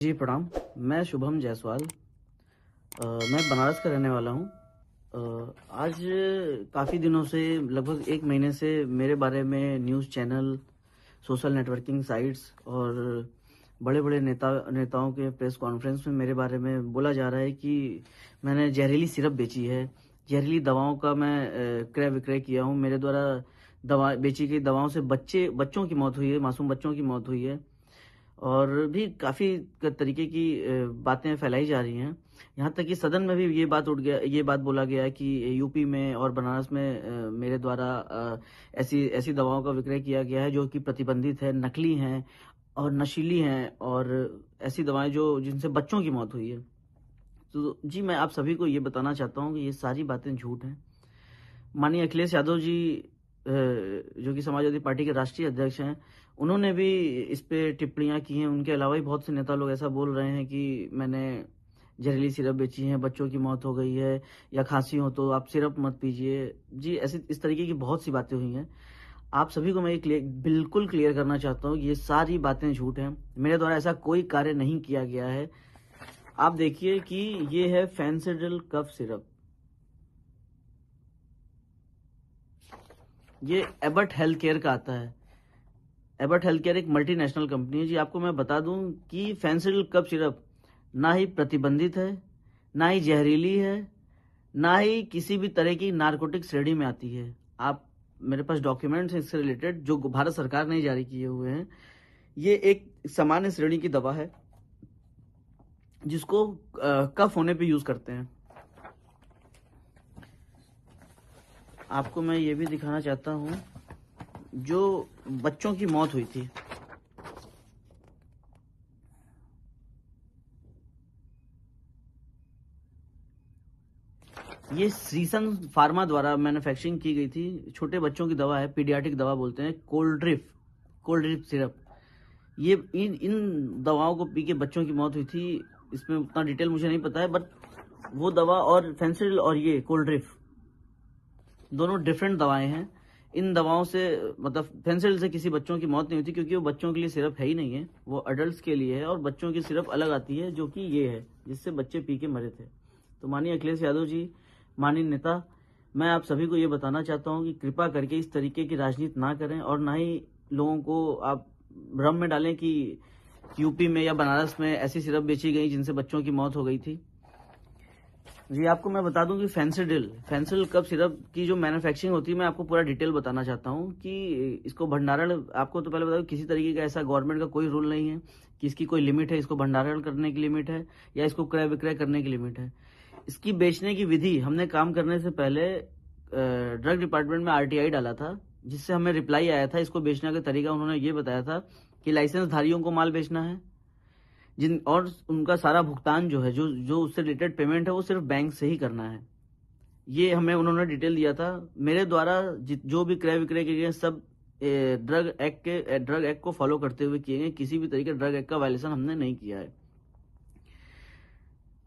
जी प्रणाम। मैं शुभम जायसवाल। मैं बनारस का रहने वाला हूँ। आज काफ़ी दिनों से लगभग 1 महीने से मेरे बारे में news channel, social networking sites और बड़े-बड़े नेताओं के प्रेस कॉन्फ्रेंस में मेरे बारे में बोला जा रहा है कि मैंने जहरीली सिरप बेची है, जहरीली दवाओं का मैं क्रय विक्रय किया हूँ। मेरे द्वारा दवा बेची गई दवाओं से बच्चों की मौत हुई है, मासूम बच्चों की मौत हुई है। और भी काफ़ी तरीके की बातें फैलाई जा रही हैं। यहाँ तक कि सदन में भी ये बात बोला गया है कि यूपी में और बनारस में मेरे द्वारा ऐसी ऐसी दवाओं का विक्रय किया गया है जो कि प्रतिबंधित है, नकली हैं और नशीली हैं और ऐसी दवाएँ जो जिनसे बच्चों की मौत हुई है। तो जी, मैं आप सभी को ये बताना चाहता हूँ कि ये सारी बातें झूठ हैं। माननीय अखिलेश यादव जी जो कि समाजवादी पार्टी के राष्ट्रीय अध्यक्ष हैं, उन्होंने भी इस पे टिप्पणियाँ की हैं। उनके अलावा भी बहुत से नेता लोग ऐसा बोल रहे हैं कि मैंने जहरीली सिरप बेची है, बच्चों की मौत हो गई है या खाँसी हो तो आप सिरप मत पीजिए। जी, ऐसी इस तरीके की बहुत सी बातें हुई हैं। आप सभी को मैं ये बिल्कुल क्लियर करना चाहता हूँ कि ये सारी बातें झूठ हैं। मेरे द्वारा ऐसा कोई कार्य नहीं किया गया है। आप देखिए कि ये है फेंसिडिल कफ सिरप। ये एबट हेल्थ केयर का आता है। एबट हेल्थ केयर एक मल्टीनेशनल कंपनी है। जी, आपको मैं बता दूं कि फेंसिडिल कफ सिरप ना ही प्रतिबंधित है, ना ही जहरीली है, ना ही किसी भी तरह की नारकोटिक श्रेणी में आती है। आप मेरे पास डॉक्यूमेंट्स हैं इससे रिलेटेड जो भारत सरकार ने जारी किए हुए हैं। ये एक सामान्य श्रेणी की दवा है जिसको कफ होने पे यूज करते हैं। आपको मैं ये भी दिखाना चाहता हूँ जो बच्चों की मौत हुई थी। ये सीसन फार्मा द्वारा मैन्युफैक्चरिंग की गई थी। छोटे बच्चों की दवा है, पीडियाट्रिक दवा बोलते हैं, कोल्ड ड्रिप सिरप। ये इन दवाओं को पी के बच्चों की मौत हुई थी। इसमें उतना डिटेल मुझे नहीं पता है, बट वो दवा और फेंसिडिल और ये कोल्ड ड्रिप दोनों डिफरेंट दवाएं हैं। इन दवाओं से मतलब फेंसिडिल से किसी बच्चों की मौत नहीं होती क्योंकि वो बच्चों के लिए सिरप है ही नहीं है, वो अडल्ट के लिए है और बच्चों की सिरप अलग आती है जो कि ये है जिससे बच्चे पी के मरे थे। तो माननीय अखिलेश यादव जी, माननीय नेता, मैं आप सभी को ये बताना चाहता हूँ कि कृपा करके इस तरीके की राजनीति ना करें और ना ही लोगों को आप भ्रम में डालें कि यूपी में या बनारस में ऐसी सिरप बेची गई जिनसे बच्चों की मौत हो गई थी। जी, आपको मैं बता दूं कि फेंसिडिल कफ सिरप की जो मैन्युफैक्चरिंग होती है, मैं आपको पूरा डिटेल बताना चाहता हूं कि इसको भंडारण, आपको तो पहले बता दूं किसी तरीके का ऐसा गवर्नमेंट का कोई रूल नहीं है कि इसकी कोई लिमिट है, इसको भंडारण करने की लिमिट है या इसको क्रय विक्रय करने की लिमिट है। इसकी बेचने की विधि हमने काम करने से पहले ड्रग डिपार्टमेंट में आरटीआई डाला था, जिससे हमें रिप्लाई आया था। इसको बेचने का तरीका उन्होंने ये बताया था कि लाइसेंस धारियों को माल बेचना है और उनका सारा भुगतान जो है, जो जो उससे रिलेटेड पेमेंट है, वो सिर्फ बैंक से ही करना है। ये हमें उन्होंने डिटेल दिया था। मेरे द्वारा जो भी क्रय विक्रय किए गए सब ड्रग एक्ट को फॉलो करते हुए किए गए। किसी भी तरीके ड्रग एक्ट का वायलेशन हमने नहीं किया है।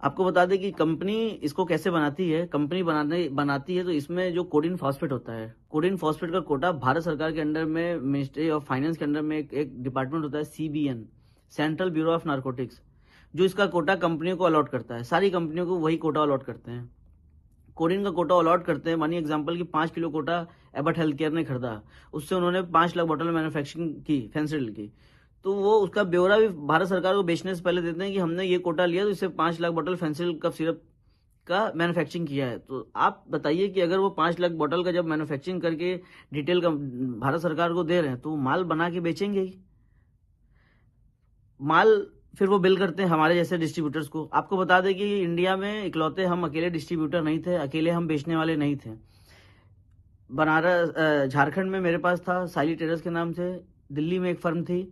आपको बता दें कि कंपनी इसको कैसे बनाती है। कंपनी बनाती है तो इसमें जो कोडिन फॉस्फेट होता है, कोडिन फॉस्फेट का कोटा भारत सरकार के अंडर में, मिनिस्ट्री ऑफ फाइनेंस के अंडर में एक डिपार्टमेंट होता है, CBN, central bureau of narcotics, जो इसका कोटा कंपनियों को अलॉट करता है। सारी कंपनियों को वही कोटा अलॉट करते हैं, कोडिन का कोटा अलॉट करते हैं। मानिए एग्जांपल कि 5 किलो कोटा एबट हेल्थ केयर ने खरीदा, उससे उन्होंने 5 लाख बोतल मैन्युफैक्चरिंग की फेंसिडिल की, तो वो उसका ब्यौरा भी भारत सरकार को बेचने से पहले देते हैं कि हमने ये कोटा लिया तो इससे 5 लाख बोतल फेंसिडिल कफ सिरप का मैन्युफैक्चरिंग किया है। तो आप बताइए कि अगर वो 5 लाख बोतल का जब मैन्युफैक्चरिंग करके डिटेल का भारत सरकार को दे रहे हैं तो माल बना के बेचेंगे ही। माल फिर वो बिल करते हैं हमारे जैसे डिस्ट्रीब्यूटर्स को। आपको बता दें कि इंडिया में इकलौते हम अकेले डिस्ट्रीब्यूटर नहीं थे, अकेले हम बेचने वाले नहीं थे। बनारस झारखंड में मेरे पास था साइली ट्रेडर्स के नाम से, दिल्ली में एक फर्म थी,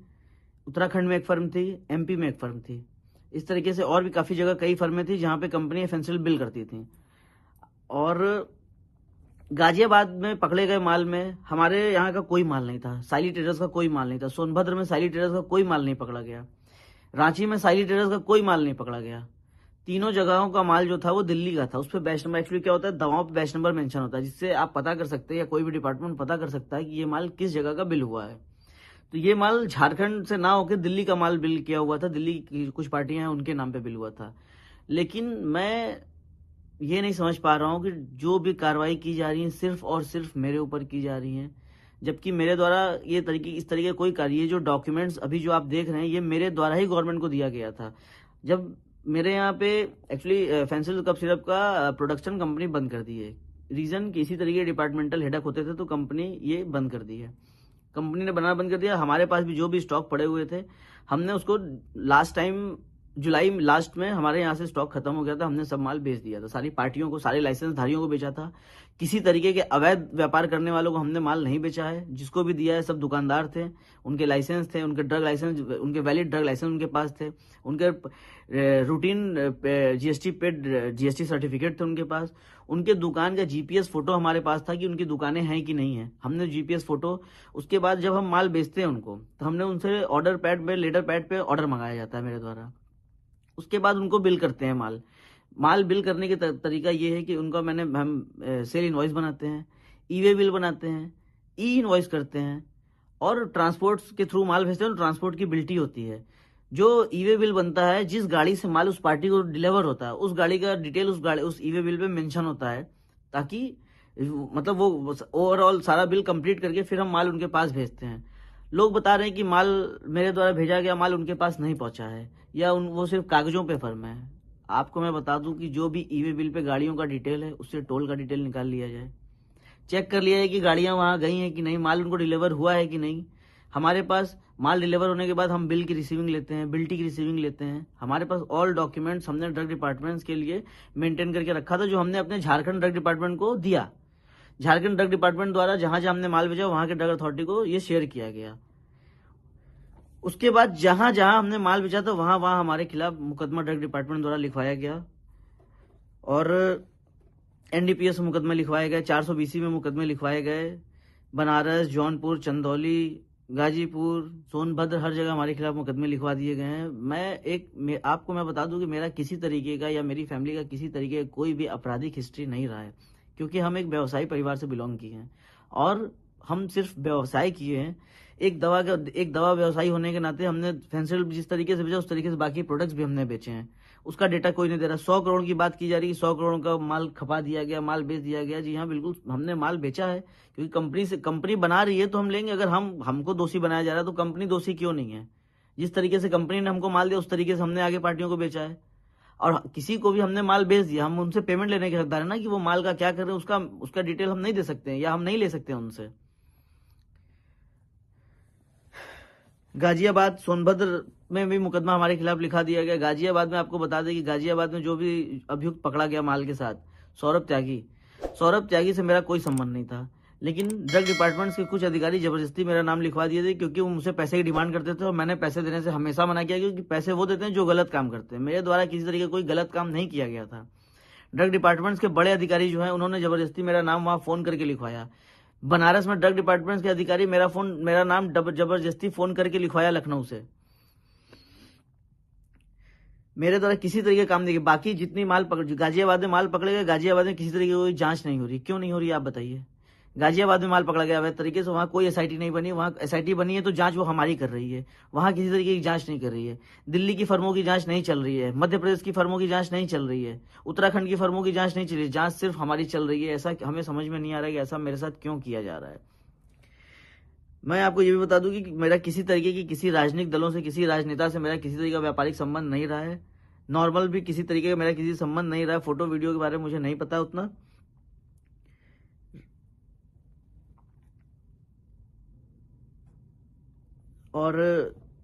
उत्तराखंड में एक फर्म थी, एमपी में एक फर्म थी। इस तरीके से और भी काफ़ी जगह कई फर्में थी जहाँ पे कंपनी फेंसिडिल बिल करती थी। और गाजियाबाद में पकड़े गए माल में हमारे यहाँ का कोई माल नहीं था, साइली ट्रेडर्स का कोई माल नहीं था। सोनभद्र में साइली ट्रेडर्स का कोई माल नहीं पकड़ा गया। रांची में साइली ट्रेडर्स का कोई माल नहीं पकड़ा गया। तीनों जगहों का माल जो था वो दिल्ली का था। उस पर बैच नंबर, एक्चुअली क्या होता है, दवाओं पे बैच नंबर मेंशन होता है, जिससे आप पता कर सकते हैं या कोई भी डिपार्टमेंट पता कर सकता है कि ये माल किस जगह का बिल हुआ है। तो ये माल झारखंड से ना होकर दिल्ली का माल बिल किया हुआ था, दिल्ली की कुछ पार्टियां हैं उनके नाम पे बिल हुआ था। लेकिन मैं ये नहीं समझ पा रहा हूँ कि जो भी कार्रवाई की जा रही है सिर्फ और सिर्फ मेरे ऊपर की जा रही है, जबकि मेरे द्वारा इस तरीके कोई कार्य, ये जो डॉक्यूमेंट्स अभी जो आप देख रहे हैं ये मेरे द्वारा ही गवर्नमेंट को दिया गया था। जब मेरे यहाँ पे एक्चुअली फेंसिल कफ सिरप का प्रोडक्शन कंपनी बंद कर दी है, रीजन कि इसी तरीके डिपार्टमेंटल हेडक होते थे तो कंपनी ये बंद कर दी है, कंपनी ने बनाना बंद कर दिया। हमारे पास भी जो भी स्टॉक पड़े हुए थे हमने उसको लास्ट टाइम जुलाई लास्ट में हमारे यहाँ से स्टॉक खत्म हो गया था, हमने सब माल बेच दिया था, सारी पार्टियों को, सारे लाइसेंस धारियों को बेचा था। किसी तरीके के अवैध व्यापार करने वालों को हमने माल नहीं बेचा है, जिसको भी दिया है सब दुकानदार थे, उनके लाइसेंस थे, उनके ड्रग लाइसेंस, उनके वैलिड ड्रग लाइसेंस उनके पास थे, उनके routine GST paid GST certificate थे उनके पास, उनके दुकान का जीपीएस फोटो हमारे पास था कि उनकी दुकानें हैं कि नहीं है, हमने जीपीएस फोटो। उसके बाद जब हम माल बेचते हैं उनको तो हमने उनसे ऑर्डर पैड पे, लेटर पैड पे ऑर्डर मंगाया जाता है मेरे द्वारा, उसके बाद उनको बिल करते हैं माल बिल करने के तरीका ये है कि उनका हम सेल इनवॉइस बनाते हैं, ई वे बिल बनाते हैं, ई इनवॉइस करते हैं और ट्रांसपोर्ट के थ्रू माल भेजते हैं, ट्रांसपोर्ट की बिल्टी होती है। जो ई वे बिल बनता है, जिस गाड़ी से माल उस पार्टी को डिलीवर होता है उस गाड़ी का डिटेल उस ई वे बिल पे मेंशन होता है, ताकि मतलब वो ओवरऑल सारा बिल कंप्लीट करके फिर हम माल उनके पास भेजते हैं। लोग बता रहे हैं कि माल मेरे द्वारा भेजा गया माल उनके पास नहीं पहुंचा है, या वो सिर्फ कागजों पे फर्म है। आपको मैं बता दूं कि जो भी ई वे बिल पे गाड़ियों का डिटेल है उससे टोल का डिटेल निकाल लिया जाए, चेक कर लिया जाए कि गाड़ियां वहां गई हैं कि नहीं, माल उनको डिलीवर हुआ है कि नहीं। हमारे पास माल डिलीवर होने के बाद हम बिल की रिसीविंग लेते हैं, बिल्टी की रिसीविंग लेते हैं। हमारे पास ऑल डॉक्यूमेंट्स हमने ड्रग डिपार्टमेंट्स के लिए मेंटेन करके रखा था, जो हमने अपने झारखंड ड्रग डिपार्टमेंट को दिया। झारखंड ड्रग डिपार्टमेंट द्वारा जहां जहां हमने माल भेजा वहां के ड्रग अथॉरिटी को ये शेयर किया गया। उसके बाद जहां जहां हमने माल बेचा था वहां वहां हमारे खिलाफ मुकदमा ड्रग डिपार्टमेंट द्वारा लिखवाया गया और एनडीपीएस मुकदमे लिखवाए गए, 420 में मुकदमे लिखवाए गए। बनारस, जौनपुर, चंदौली, गाजीपुर, सोनभद्र, हर जगह हमारे खिलाफ मुकदमे लिखवा दिए गए हैं। आपको मैं बता दूं कि मेरा किसी तरीके का या मेरी फैमिली का किसी तरीके का कोई भी आपराधिक हिस्ट्री नहीं रहा है, क्योंकि हम एक व्यवसायी परिवार से बिलोंग किए हैं और हम सिर्फ व्यवसाय किए हैं। एक दवा व्यवसायी होने के नाते हमने फेंसिल जिस तरीके से बेचा उस तरीके से बाकी प्रोडक्ट्स भी हमने बेचे हैं। उसका डेटा कोई नहीं दे रहा। 100 करोड़ की बात की जा रही है, 100 करोड़ का माल खपा दिया गया, माल बेच दिया गया। जी हाँ, बिल्कुल हमने माल बेचा है, क्योंकि कंपनी बना रही है तो हम लेंगे। अगर हमको दोषी बनाया जा रहा है तो कंपनी दोषी क्यों नहीं है? जिस तरीके से कंपनी ने हमको माल दिया उस तरीके से हमने आगे पार्टियों को बेचा है, और किसी को भी हमने माल बेच दिया, हम उनसे पेमेंट लेने के हकदार है ना, कि वो माल का क्या कर रहे हैं उसका डिटेल हम नहीं दे सकते हैं या हम नहीं ले सकते हैं उनसे। गाजियाबाद, सोनभद्र में भी मुकदमा हमारे खिलाफ लिखा दिया गया। गाजियाबाद में आपको बता दें कि गाजियाबाद में जो भी अभियुक्त पकड़ा गया माल के साथ, सौरभ त्यागी से मेरा कोई संबंध नहीं था, लेकिन ड्रग डिपार्टमेंट के कुछ अधिकारी जबरदस्ती मेरा नाम लिखवा दिए थे, क्योंकि वो मुझसे पैसे की डिमांड करते थे और मैंने पैसे देने से हमेशा मना किया, क्योंकि पैसे वो देते हैं जो गलत काम करते हैं। मेरे द्वारा किसी तरीके कोई गलत काम नहीं किया गया था। ड्रग डिपार्टमेंट्स के बड़े अधिकारी जो हैं उन्होंने जबरदस्ती मेरा नाम वहां फोन करके लिखवाया। बनारस में ड्रग डिपार्टमेंट के अधिकारी मेरा नाम जबरदस्ती फोन करके लिखवाया लखनऊ से। मेरे द्वारा किसी तरीके काम नहीं किया। बाकी जितनी गाजियाबाद में माल पकड़े गए, गाजियाबाद में किसी तरीके की कोई जांच नहीं हो रही। क्यों नहीं हो रही आप बताइए? गाजियाबाद में माल पकड़ा गया है तरीके से, वहां कोई एसआईटी नहीं बनी। वहां एसआईटी बनी है तो जांच वो हमारी कर रही है, वहां किसी तरीके की जांच नहीं कर रही है। दिल्ली की फर्मों की जांच नहीं चल रही है, मध्य प्रदेश की फर्मों की जांच नहीं चल रही है, उत्तराखंड की फर्मों की जांच नहीं चल रही है, जांच सिर्फ हमारी चल रही है। ऐसा हमें समझ में नहीं आ रहा है कि ऐसा मेरे साथ क्यों किया जा रहा है। मैं आपको ये भी बता दूं कि मेरा किसी तरीके की किसी राजनीतिक दलों से, किसी राजनेता से मेरा किसी तरीके का व्यापारिक संबंध नहीं रहा है। नॉर्मल भी किसी तरीके का मेरा किसी संबंध नहीं रहा है। फोटो वीडियो के बारे में मुझे नहीं पता उतना। और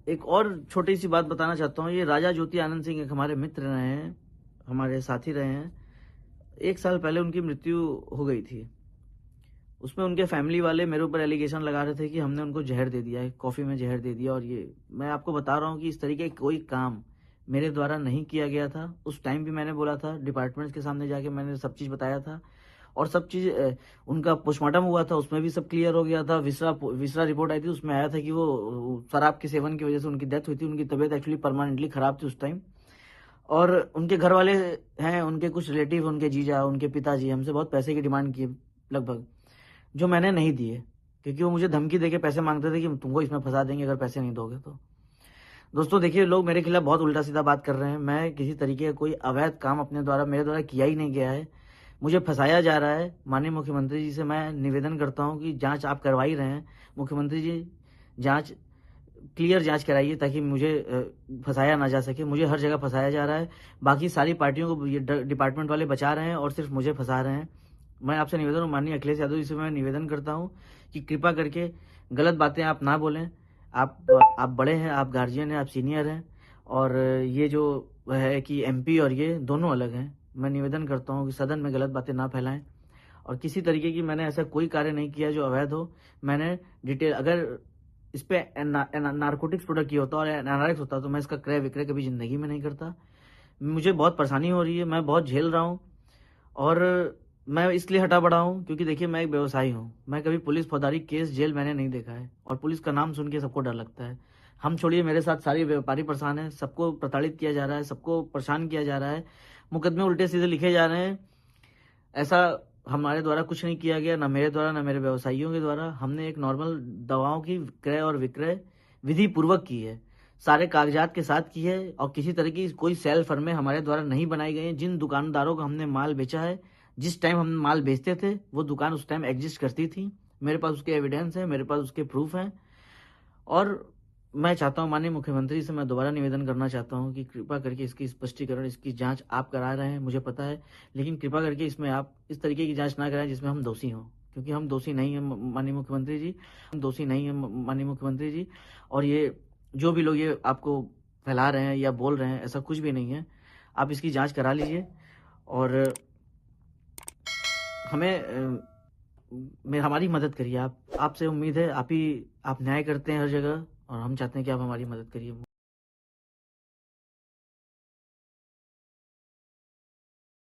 एक और छोटी सी बात बताना चाहता हूँ। ये राजा ज्योति आनंद सिंह एक हमारे मित्र रहे हैं, हमारे साथी रहे हैं। 1 साल पहले उनकी मृत्यु हो गई थी। उसमें उनके फैमिली वाले मेरे ऊपर एलिगेशन लगा रहे थे कि हमने उनको जहर दे दिया है, कॉफी में जहर दे दिया। और ये मैं आपको बता रहा हूँ कि इस तरीके कोई काम मेरे द्वारा नहीं किया गया था। उस टाइम भी मैंने बोला था, डिपार्टमेंट्स के सामने जाके मैंने सब चीज़ बताया था, और सब चीज़ उनका पोस्टमार्टम हुआ था, उसमें भी सब क्लियर हो गया था। विसरा रिपोर्ट आई थी, उसमें आया था कि वो शराब के सेवन की वजह से उनकी डेथ हुई थी। उनकी तबीयत एक्चुअली परमानेंटली खराब थी उस टाइम। और उनके घर वाले हैं, उनके कुछ रिलेटिव, उनके जीजा, उनके पिताजी हमसे बहुत पैसे की डिमांड किए लगभग, जो मैंने नहीं दिए। क्योंकि वो मुझे धमकी देके पैसे मांगते थे कि तुमको इसमें फंसा देंगे अगर पैसे नहीं दोगे तो। दोस्तों देखिए, लोग मेरे खिलाफ बहुत उल्टा सीधा बात कर रहे हैं। मैं किसी तरीके का कोई अवैध काम अपने द्वारा मेरे द्वारा किया ही नहीं गया है। मुझे फंसाया जा रहा है। माननीय मुख्यमंत्री जी से मैं निवेदन करता हूं कि जांच आप करवा ही रहे हैं, मुख्यमंत्री जी जांच क्लियर जांच कराइए ताकि मुझे फंसाया ना जा सके। मुझे हर जगह फंसाया जा रहा है। बाकी सारी पार्टियों को ये डिपार्टमेंट वाले बचा रहे हैं और सिर्फ मुझे फंसा रहे हैं। मैं आपसे निवेदन हूँ, माननीय अखिलेश यादव जी से मैं निवेदन करता हूँ कि कृपा करके गलत बातें आप ना बोलें। आप बड़े हैं, आप गार्जियन हैं, आप सीनियर हैं, और ये जो है कि एमपी और ये दोनों अलग हैं। मैं निवेदन करता हूँ कि सदन में गलत बातें ना फैलाएं, और किसी तरीके की मैंने ऐसा कोई कार्य नहीं किया जो अवैध हो। मैंने डिटेल, अगर इस पे नारकोटिक्स प्रोडक्ट ये होता और एनारक्स होता तो मैं इसका क्रय विक्रय कभी जिंदगी में नहीं करता। मुझे बहुत परेशानी हो रही है, मैं बहुत झेल रहा हूँ, और मैं इसलिए हटा बढ़ा हूँ क्योंकि देखिए मैं एक व्यवसायी हूँ। मैं कभी पुलिस फौजदारी केस जेल मैंने नहीं देखा है, और पुलिस का नाम सुन के सबको डर लगता है। हम छोड़िए, मेरे साथ सारे व्यापारी परेशान हैं, सबको प्रताड़ित किया जा रहा है, सबको परेशान किया जा रहा है, मुकदमे उल्टे सीधे लिखे जा रहे हैं। ऐसा हमारे द्वारा कुछ नहीं किया गया, ना मेरे द्वारा ना मेरे व्यवसायियों के द्वारा। हमने एक नॉर्मल दवाओं की क्रय और विक्रय विधि पूर्वक की है, सारे कागजात के साथ की है, और किसी तरह की कोई सेल फर्में हमारे द्वारा नहीं बनाई गई हैं। जिन दुकानदारों को हमने माल बेचा है, जिस टाइम हम माल बेचते थे वो दुकान उस टाइम एग्जिस्ट करती थी। मेरे पास उसके एविडेंस है, मेरे पास उसके प्रूफ हैं। और मैं चाहता हूं, माननीय मुख्यमंत्री से मैं दोबारा निवेदन करना चाहता हूं कि कृपा करके इसकी स्पष्टीकरण, इसकी जांच आप करा रहे हैं मुझे पता है, लेकिन कृपा करके इसमें आप इस तरीके की जांच ना कराएं जिसमें हम दोषी हों, क्योंकि हम दोषी नहीं हैं माननीय मुख्यमंत्री जी, हम दोषी नहीं हैं माननीय मुख्यमंत्री जी। और ये जो भी लोग ये आपको फैला रहे हैं या बोल रहे हैं, ऐसा कुछ भी नहीं है। आप इसकी जांच करा लीजिए, और हमें हमारी मदद करिए। आप, आपसे उम्मीद है, आप न्याय करते हैं हर जगह, और हम चाहते हैं कि आप हमारी मदद करिए।